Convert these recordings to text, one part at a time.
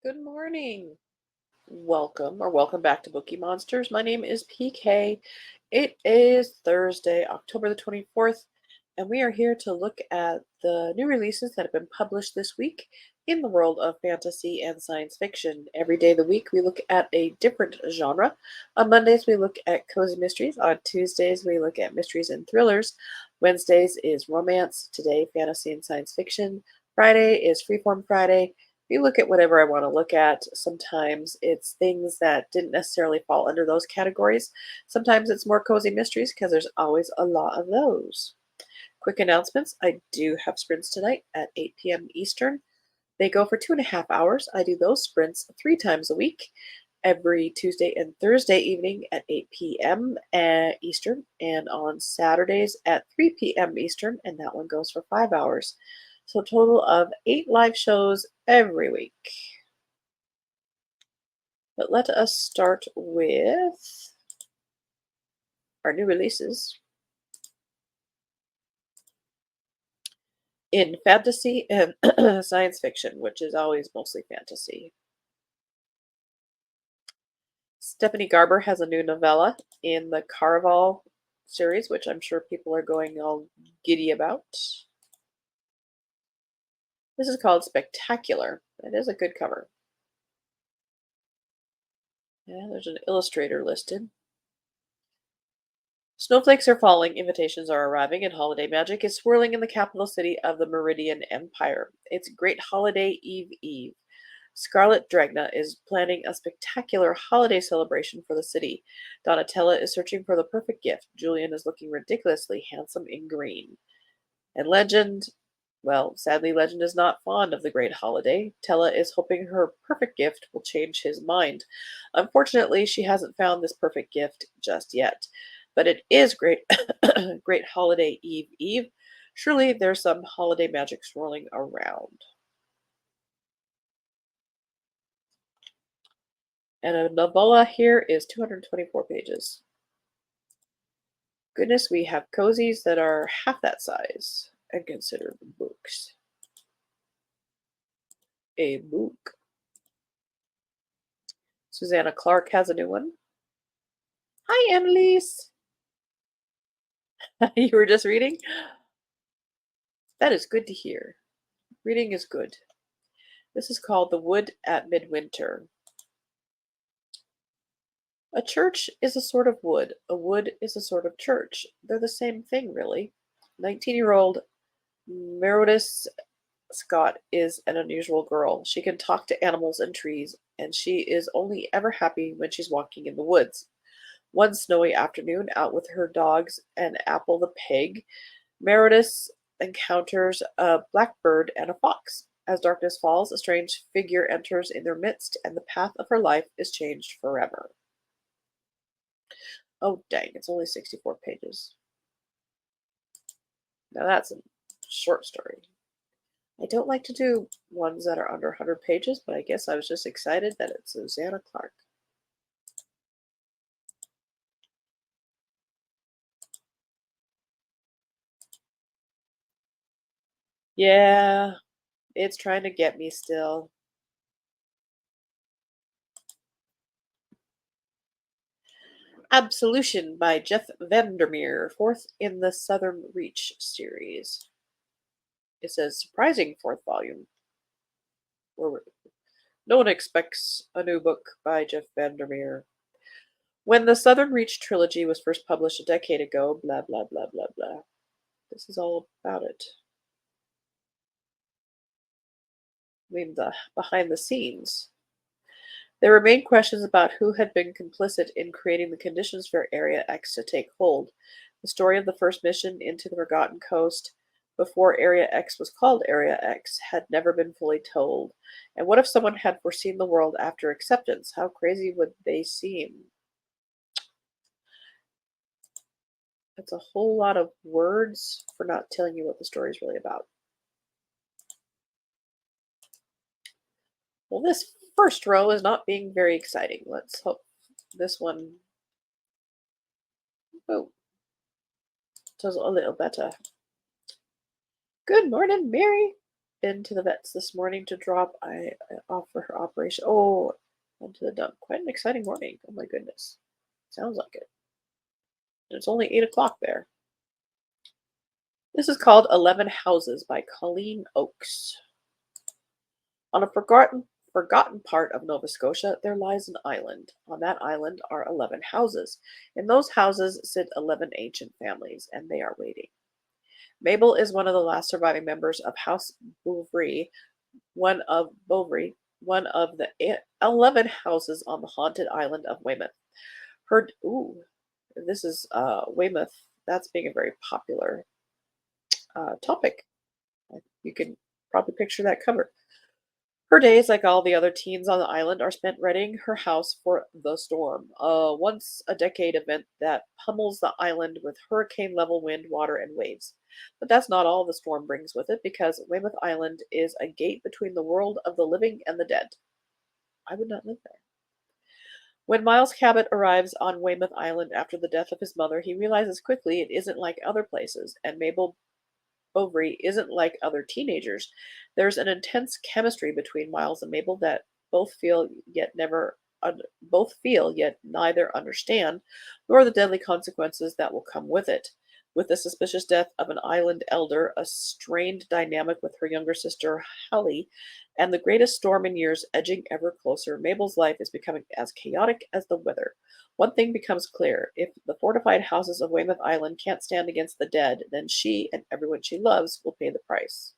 Good morning. Welcome back to Bookeemonsters. My name is PK. It is Thursday, October the 24th, and we are here to look at the new releases that have been published this week in the world of fantasy and science fiction. Every day of the week, we look at a different genre. On Mondays, we look at cozy mysteries. On Tuesdays, we look at mysteries and thrillers. Wednesdays is romance. Today, fantasy and science fiction. Friday is Freeform Friday. You look at whatever I want to look at. Sometimes it's things that didn't necessarily fall under those categories. Sometimes it's more cozy mysteries because there's always a lot of those. Quick announcements. I do have sprints tonight at 8 p.m. Eastern. They go for 2.5 hours. I do those sprints 3 times a week, every Tuesday and Thursday evening at 8 p.m. Eastern, and on Saturdays at 3 p.m. Eastern, and that one goes for 5 hours. So a total of 8 live shows every week. But let us start with our new releases. In fantasy and science fiction, which is always mostly fantasy. Stephanie Garber has a new novella in the Caraval series, which I'm sure people are going all giddy about. This is called Spectacular. It is a good cover. Yeah, there's an illustrator listed. Snowflakes are falling, invitations are arriving, and holiday magic is swirling in the capital city of the Meridian Empire. It's Great Holiday Eve. Scarlet Dragna is planning a spectacular holiday celebration for the city. Donatella is searching for the perfect gift. Julian is looking ridiculously handsome in green. And Legend, well, sadly, Legend is not fond of the great holiday. Tella is hoping her perfect gift will change his mind. Unfortunately, she hasn't found this perfect gift just yet. But it is great, great holiday Eve. Surely there's some holiday magic swirling around. And a novella here is 224 pages. Goodness, we have cozies that are half that size and considered books. A book. Susanna Clark has a new one. Hi, Annalise. You were just reading? That is good to hear. Reading is good. This is called The Wood at Midwinter. A church is a sort of wood. A wood is a sort of church. They're the same thing, really. 19-year-old Meredith Scott is an unusual girl. She can talk to animals and trees, and she is only ever happy when she's walking in the woods. One snowy afternoon, out with her dogs and Apple the pig, Meredith encounters a blackbird and a fox. As darkness falls, a strange figure enters in their midst, and the path of her life is changed forever. Oh, dang, it's only 64 pages. Now that's a short story. I don't like to do ones that are under 100 pages, but I guess I was just excited that it's Susanna Clark. Yeah, it's trying to get me still. Absolution by Jeff Vandermeer, fourth in the Southern Reach series. It says surprising fourth volume. No one expects a new book by Jeff Vandermeer. When the Southern Reach trilogy was first published a decade ago, blah, blah, blah, blah, blah. This is all about it. I mean, the behind the scenes. There remain questions about who had been complicit in creating the conditions for Area X to take hold. The story of the first mission into the Forgotten Coast before Area X was called Area X had never been fully told. And what if someone had foreseen the world after acceptance? How crazy would they seem? That's a whole lot of words for not telling you what the story is really about. Well, this first row is not being very exciting. Let's hope this one does a little better. Good morning, Mary. been to the vet's this morning to drop off for her operation. Oh, went to the dump. Quite an exciting morning. Oh my goodness. Sounds like it. And it's only 8 o'clock there. This is called 11 Houses by Colleen Oakes. On a forgotten part of Nova Scotia, there lies an island. On that island are 11 houses. In those houses sit 11 ancient families, and they are waiting. Mabel is one of the last surviving members of House Bouvry, one of the 11 houses on the haunted island of Weymouth. This is Weymouth. That's being a very popular topic. You can probably picture that cover. Her days, like all the other teens on the island, are spent readying her house for the storm, a once a decade event that pummels the island with hurricane level wind, water, and waves. But that's not all the storm brings with it, because Weymouth Island is a gate between the world of the living and the dead. I would not live there. When Miles Cabot arrives on Weymouth Island after the death of his mother, he realizes quickly it isn't like other places, and Mabel Bovary isn't like other teenagers. There's an intense chemistry between Miles and Mabel that both feel yet neither understand, nor the deadly consequences that will come with it. With the suspicious death of an island elder, a strained dynamic with her younger sister Hallie, and the greatest storm in years edging ever closer, Mabel's life is becoming as chaotic as the weather. One thing becomes clear: if the fortified houses of Weymouth Island can't stand against the dead, then she and everyone she loves will pay the price.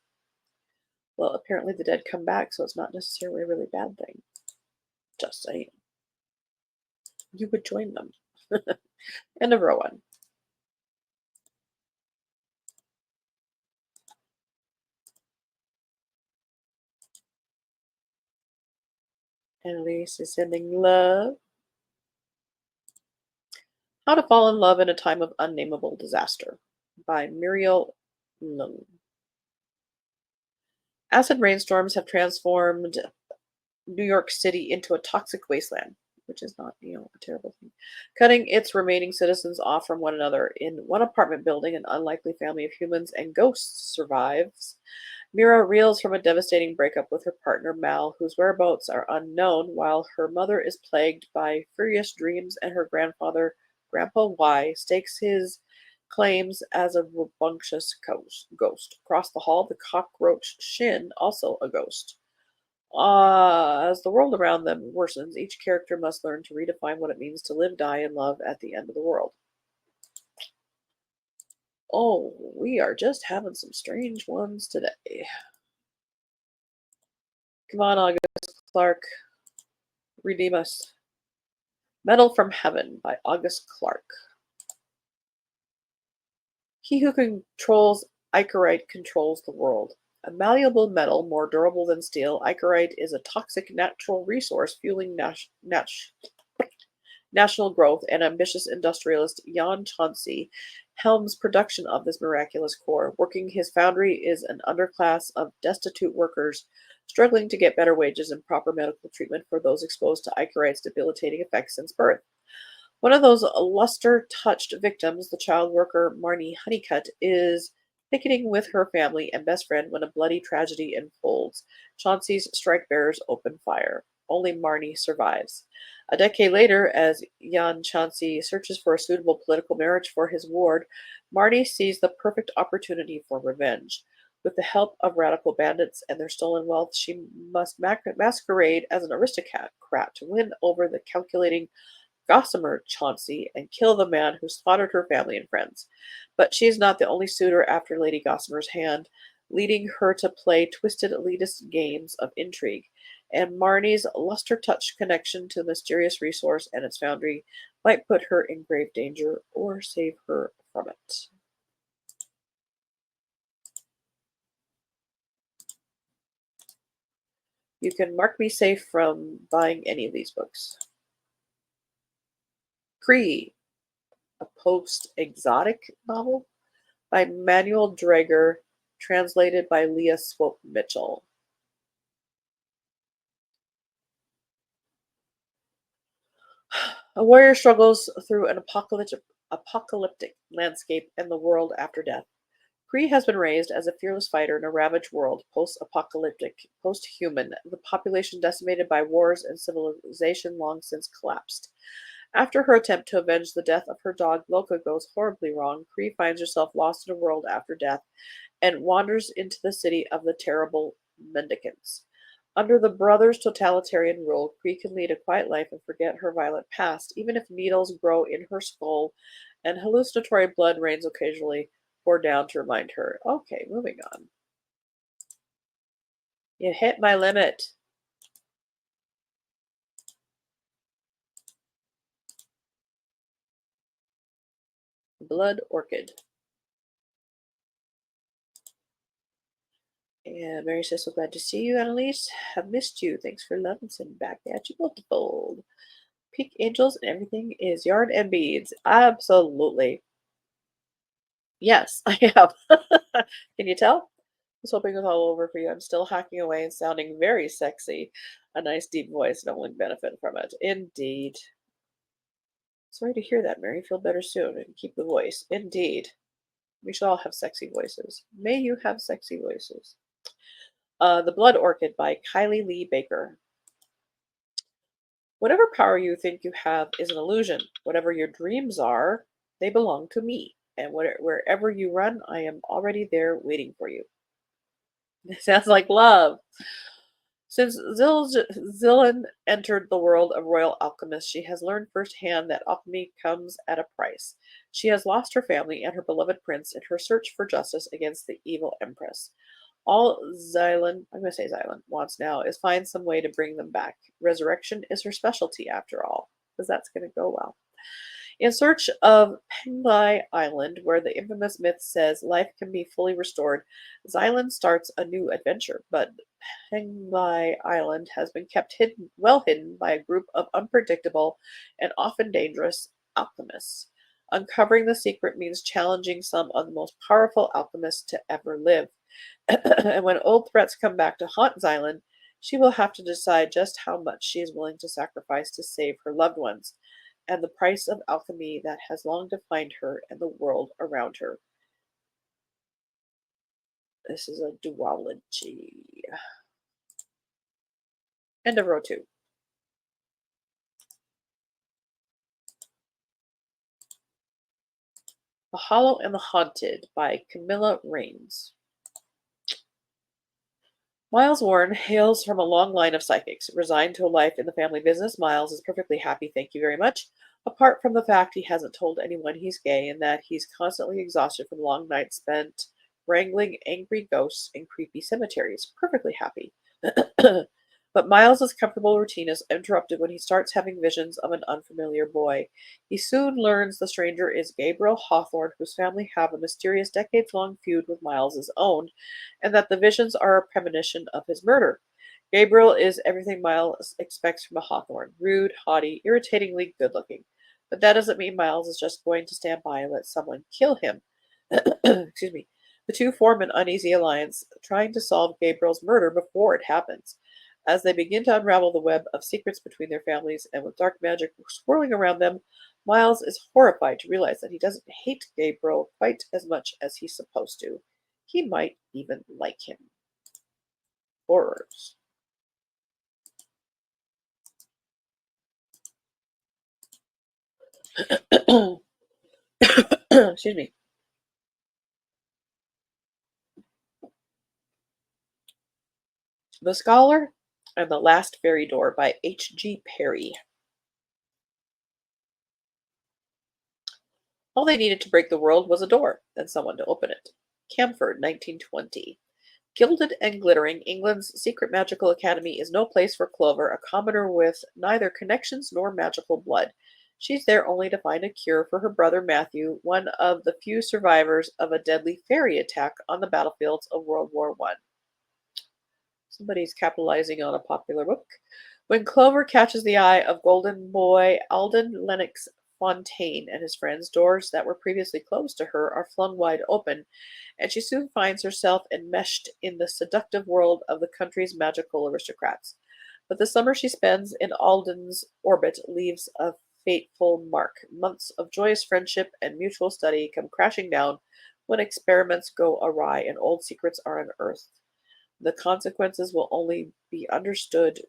Well, apparently the dead come back, so it's not necessarily a really bad thing. Just saying. You would join them. End of row one. Annalise is sending love. How to Fall in Love in a Time of Unnameable Disaster by Muriel Lung. Acid rainstorms have transformed New York City into a toxic wasteland, which is not, a terrible thing, cutting its remaining citizens off from one another. In one apartment building, an unlikely family of humans and ghosts survives. Mira reels from a devastating breakup with her partner Mal, whose whereabouts are unknown, while her mother is plagued by furious dreams and her grandfather, Grandpa Y, stakes his claims as a rambunctious ghost. Across the hall, the cockroach Shin, also a ghost. As the world around them worsens, each character must learn to redefine what it means to live, die, and love at the end of the world. Oh, we are just having some strange ones today. Come on, August Clark. Redeem us. Metal from Heaven by August Clark. He who controls Ichorite controls the world. A malleable metal, more durable than steel, Ichorite is a toxic natural resource fueling national growth, and ambitious industrialist Jan Chauncey helms production of this miraculous core. Working his foundry is an underclass of destitute workers struggling to get better wages and proper medical treatment for those exposed to Ichorite's debilitating effects since birth. One of those luster-touched victims, the child worker Marnie Honeycutt, is picketing with her family and best friend when a bloody tragedy unfolds. Chauncey's strike bearers open fire. Only Marnie survives. A decade later, as Jan Chauncey searches for a suitable political marriage for his ward, Marnie sees the perfect opportunity for revenge. With the help of radical bandits and their stolen wealth, she must masquerade as an aristocrat to win over the calculating Gossamer Chauncey and kill the man who slaughtered her family and friends. But she is not the only suitor after Lady Gossamer's hand, leading her to play twisted elitist games of intrigue. And Marnie's luster-touched connection to the mysterious resource and its foundry might put her in grave danger or save her from it. You can mark me safe from buying any of these books. Cree, a post-exotic novel by Manuel Drager, translated by Leah Swope Mitchell. A warrior struggles through an apocalyptic landscape and the world after death. Kree has been raised as a fearless fighter in a ravaged world, post-apocalyptic, post-human, the population decimated by wars and civilization long since collapsed. After her attempt to avenge the death of her dog Loka goes horribly wrong, Kree finds herself lost in a world after death and wanders into the city of the terrible mendicants. Under the brothers' totalitarian rule, Kree can lead a quiet life and forget her violent past, even if needles grow in her skull and hallucinatory blood rains occasionally pour down to remind her. Okay, moving on. You hit my limit. Blood Orchid. And Mary says, so glad to see you, Annalise. Have missed you. Thanks for loving and back at you multifold. Peak Angels and everything is yarn and beads. Absolutely. Yes, I have. Can you tell? I was hoping it was all over for you. I'm still hacking away and sounding very sexy. A nice deep voice, and only benefit from it. Indeed. Sorry to hear that, Mary. Feel better soon and keep the voice. Indeed. We should all have sexy voices. May you have sexy voices. The Blood Orchid by Kylie Lee Baker. Whatever power you think you have is an illusion. Whatever your dreams are, they belong to me. And wherever you run, I am already there waiting for you. It sounds like love. Since Zillan entered the world of royal alchemists, she has learned firsthand that alchemy comes at a price. She has lost her family and her beloved prince in her search for justice against the evil empress. All I'm going to say Xylan, wants now is find some way to bring them back. Resurrection is her specialty, after all, because that's going to go well. In search of Penglai Island, where the infamous myth says life can be fully restored, Xylan starts a new adventure, but Penglai Island has been kept well hidden by a group of unpredictable and often dangerous alchemists. Uncovering the secret means challenging some of the most powerful alchemists to ever live. And when old threats come back to haunt Xylan, she will have to decide just how much she is willing to sacrifice to save her loved ones, and the price of alchemy that has long defined her and the world around her. This is a duology. End of row 2. The Hollow and the Haunted by Camilla Rains. Miles Warren hails from a long line of psychics. Resigned to a life in the family business, Miles is perfectly happy, thank you very much, apart from the fact he hasn't told anyone he's gay and that he's constantly exhausted from long nights spent wrangling angry ghosts in creepy cemeteries. Perfectly happy. But Miles's comfortable routine is interrupted when he starts having visions of an unfamiliar boy. He soon learns the stranger is Gabriel Hawthorne, whose family have a mysterious decades-long feud with Miles's own, and that the visions are a premonition of his murder. Gabriel is everything Miles expects from a Hawthorne: rude, haughty, irritatingly good-looking. But that doesn't mean Miles is just going to stand by and let someone kill him. Excuse me. The two form an uneasy alliance, trying to solve Gabriel's murder before it happens. As they begin to unravel the web of secrets between their families and with dark magic swirling around them, Miles is horrified to realize that he doesn't hate Gabriel quite as much as he's supposed to. He might even like him. Horrors. Excuse me. The Scholar and the Last Fairy Door by H.G. Perry. All they needed to break the world was a door, and someone to open it. Camford, 1920. Gilded and glittering, England's secret magical academy is no place for Clover, a commoner with neither connections nor magical blood. She's there only to find a cure for her brother Matthew, one of the few survivors of a deadly fairy attack on the battlefields of World War I. Somebody's capitalizing on a popular book. When Clover catches the eye of golden boy Alden Lennox Fontaine and his friends, doors that were previously closed to her are flung wide open, and she soon finds herself enmeshed in the seductive world of the country's magical aristocrats. But the summer she spends in Alden's orbit leaves a fateful mark. Months of joyous friendship and mutual study come crashing down when experiments go awry and old secrets are unearthed. The consequences will only be understood,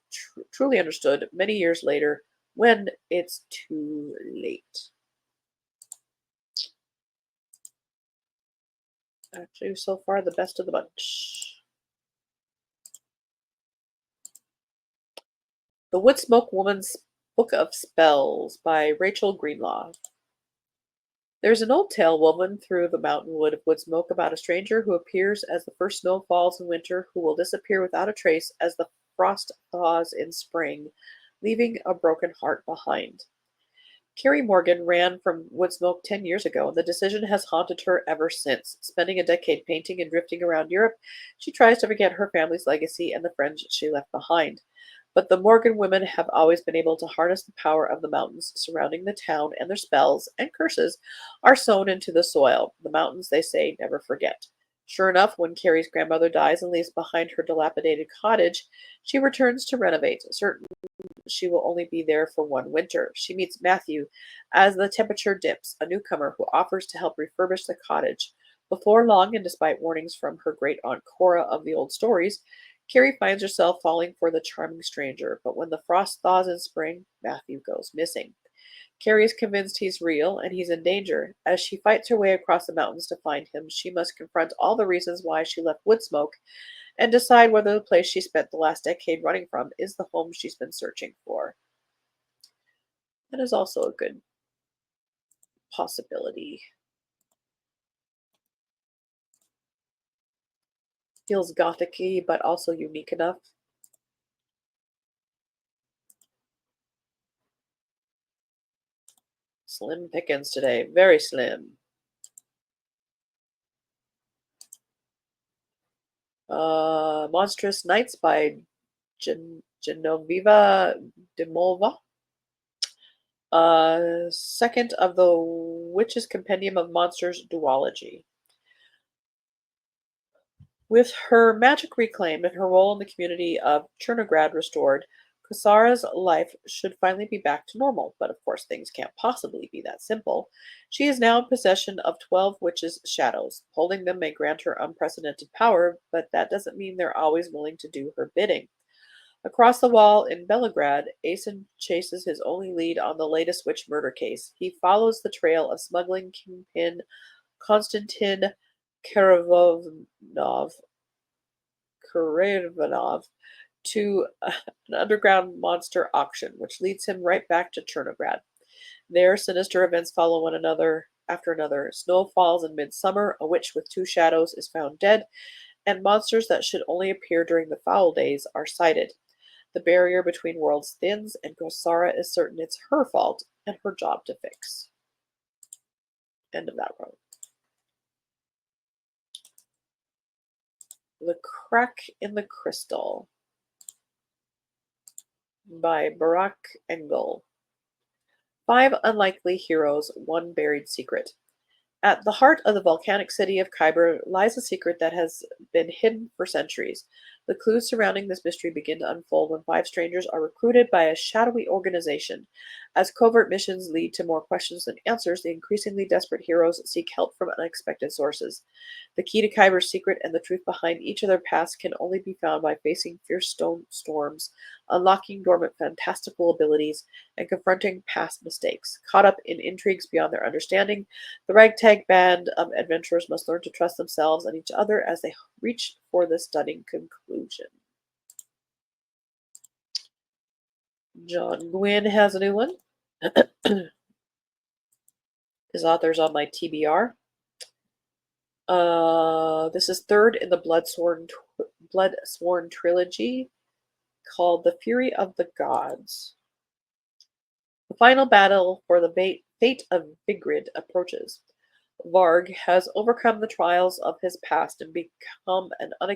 truly understood, many years later when it's too late. Actually, so far, the best of the bunch. The Woodsmoke Woman's Book of Spells by Rachel Greenlaw. There's an old tale woven through the mountain wood of Woodsmoke about a stranger who appears as the first snow falls in winter, who will disappear without a trace as the frost thaws in spring, leaving a broken heart behind. Carrie Morgan ran from Woodsmoke 10 years ago, and the decision has haunted her ever since. Spending a decade painting and drifting around Europe, she tries to forget her family's legacy and the friends she left behind. But the Morgan women have always been able to harness the power of the mountains surrounding the town, and their spells and curses are sewn into the soil. The mountains, they say, never forget. Sure enough, when Carrie's grandmother dies and leaves behind her dilapidated cottage, she returns to renovate, certain she will only be there for one winter. She meets Matthew as the temperature dips, a newcomer who offers to help refurbish the cottage. Before long, and despite warnings from her great aunt Cora of the old stories, Carrie finds herself falling for the charming stranger. But when the frost thaws in spring, Matthew goes missing. Carrie is convinced he's real and he's in danger. As she fights her way across the mountains to find him, she must confront all the reasons why she left Woodsmoke and decide whether the place she spent the last decade running from is the home she's been searching for. That is also a good possibility. Feels gothic-y, but also unique enough. Slim pickings today. Very slim. Monstrous Nights by Genoveva Demova. Second of the Witch's Compendium of Monsters duology. With her magic reclaimed and her role in the community of Chernograd restored, Kasara's life should finally be back to normal, but of course things can't possibly be that simple. She is now in possession of 12 witches' shadows. Holding them may grant her unprecedented power, but that doesn't mean they're always willing to do her bidding. Across the wall in Belgrade, Asen chases his only lead on the latest witch murder case. He follows the trail of smuggling kingpin Konstantin Karavanov to an underground monster auction, which leads him right back to Chernograd. There, sinister events follow one another after another. Snow falls in midsummer, a witch with two shadows is found dead, and monsters that should only appear during the foul days are sighted. The barrier between worlds thins, and Kosara is certain it's her fault and her job to fix. End of that row. The Crack in the Crystal by Barak Engel. 5 unlikely heroes, one buried secret. At the heart of the volcanic city of Khyber lies a secret that has been hidden for centuries. The clues surrounding this mystery begin to unfold when 5 strangers are recruited by a shadowy organization. As covert missions lead to more questions than answers, the increasingly desperate heroes seek help from unexpected sources. The key to Khyber's secret and the truth behind each of their paths can only be found by facing fierce stone storms, unlocking dormant fantastical abilities, and confronting past mistakes. Caught up in intrigues beyond their understanding, the ragtag band of adventurers must learn to trust themselves and each other as they reach for the stunning conclusion. John Gwynne has a new one. His author's on my TBR. This is third in the Bloodsworn trilogy, called The Fury of the Gods. The final battle for the fate of Vigrid approaches. Varg has overcome the trials of his past and become an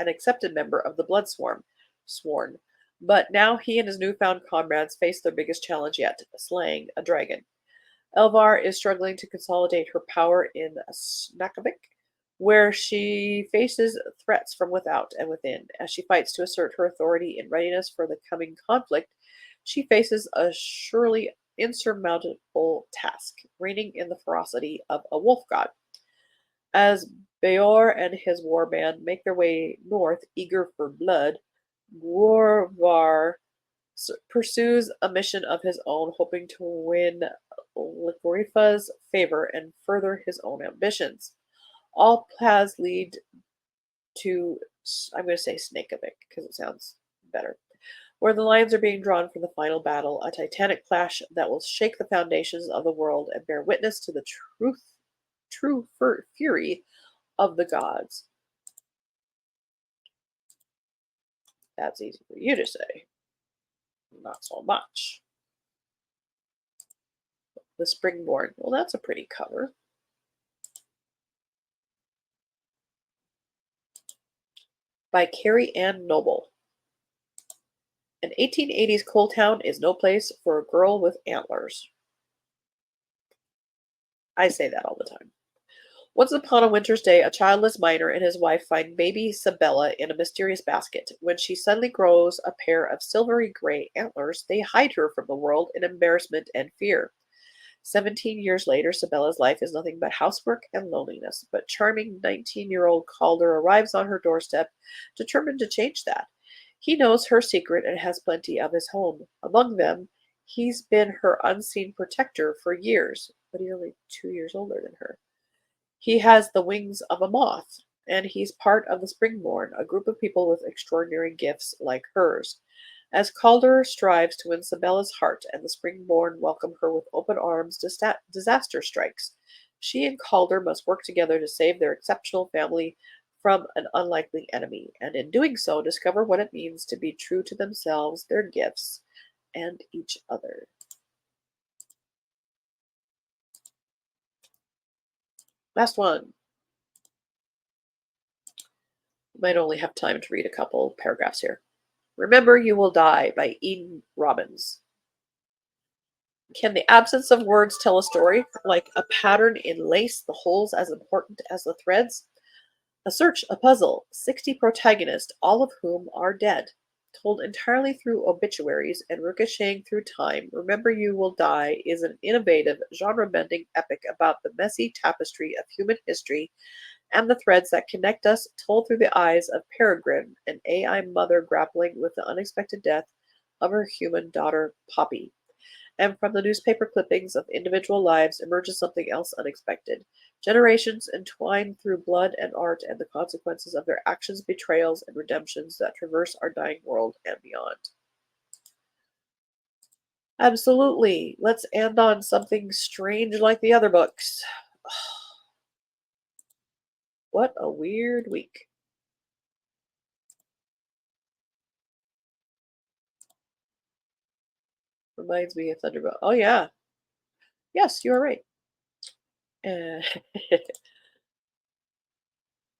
accepted member of the Sworn. But now he and his newfound comrades face their biggest challenge yet, slaying a dragon. Elvar is struggling to consolidate her power in Snakavik, where she faces threats from without and within. As she fights to assert her authority in readiness for the coming conflict, she faces a surely insurmountable task, reigning in the ferocity of a wolf god. As Beor and his war band make their way north, eager for blood, Gorvar pursues a mission of his own, hoping to win Ligorifa's favor and further his own ambitions. All paths lead to, I'm going to say Snakeavik because it sounds better, where the lines are being drawn for the final battle, a titanic clash that will shake the foundations of the world and bear witness to the fury of the gods. That's easy for you to say. Not so much. The Springborn. Well, that's a pretty cover. By Carrie Ann Noble. An 1880s coal town is no place for a girl with antlers. I say that all the time. Once upon a winter's day, a childless miner and his wife find baby Sabella in a mysterious basket. When she suddenly grows a pair of silvery gray antlers, they hide her from the world in embarrassment and fear. 17 years later, Sabella's life is nothing but housework and loneliness, but charming 19-year-old Calder arrives on her doorstep, determined to change that. He knows her secret and has plenty of his home. Among them, he's been her unseen protector for years, but he's only 2 years older than her. He has the wings of a moth, and he's part of the Springborn, a group of people with extraordinary gifts like hers. As Calder strives to win Sabella's heart and the Springborn welcome her with open arms, disaster strikes. She and Calder must work together to save their exceptional family from an unlikely enemy, and in doing so, discover what it means to be true to themselves, their gifts, and each other. Last one. You might only have time to read a couple paragraphs here. Remember You Will Die by Eden Robbins. Can the absence of words tell a story? Like a pattern in lace, the holes as important as the threads? A search, a puzzle, 60 protagonists, all of whom are dead. Told entirely through obituaries and ricocheting through time, Remember You Will Die is an innovative, genre-bending epic about the messy tapestry of human history and the threads that connect us, told through the eyes of Peregrine, an AI mother grappling with the unexpected death of her human daughter, Poppy. And from the newspaper clippings of individual lives emerges something else unexpected. Generations entwined through blood and art and the consequences of their actions, betrayals, and redemptions that traverse our dying world and beyond. Absolutely. Let's end on something strange like the other books. What a weird week. Reminds me of Thunderbolt. Oh, yeah. Yes, you are right. Uh,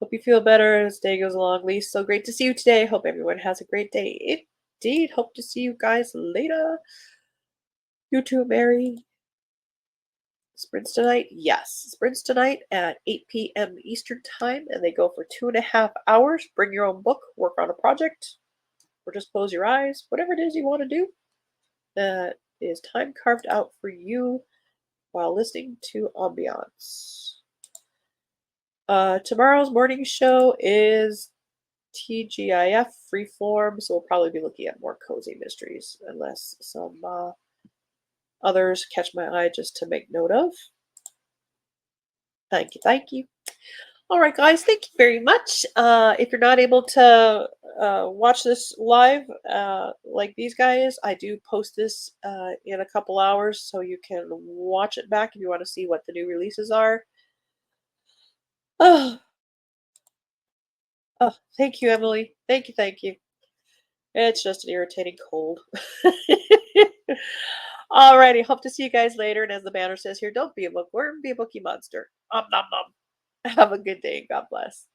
hope you feel better as day goes along. Lee, so great to see you today. Hope everyone has a great day. Indeed. Hope to see you guys later. You too, Mary. Sprints tonight? Yes. Sprints tonight at 8 p.m. Eastern Time, and they go for 2.5 hours. Bring your own book, work on a project, or just close your eyes. Whatever it is you want to do, that is time carved out for you while listening to ambiance. Tomorrow's morning show is TGIF freeform, so we'll probably be looking at more cozy mysteries, unless some others catch my eye just to make note of. Thank you, thank you. All right, guys, thank you very much. If you're not able to watch this live like these guys, I do post this in a couple hours, so you can watch it back if you want to see what the new releases are. Oh, oh, thank you, Emily. Thank you, thank you. It's just an irritating cold. Alrighty, hope to see you guys later. And as the banner says here, don't be a bookworm, be a bookie monster. Nom nom nom. Have a good day and God bless.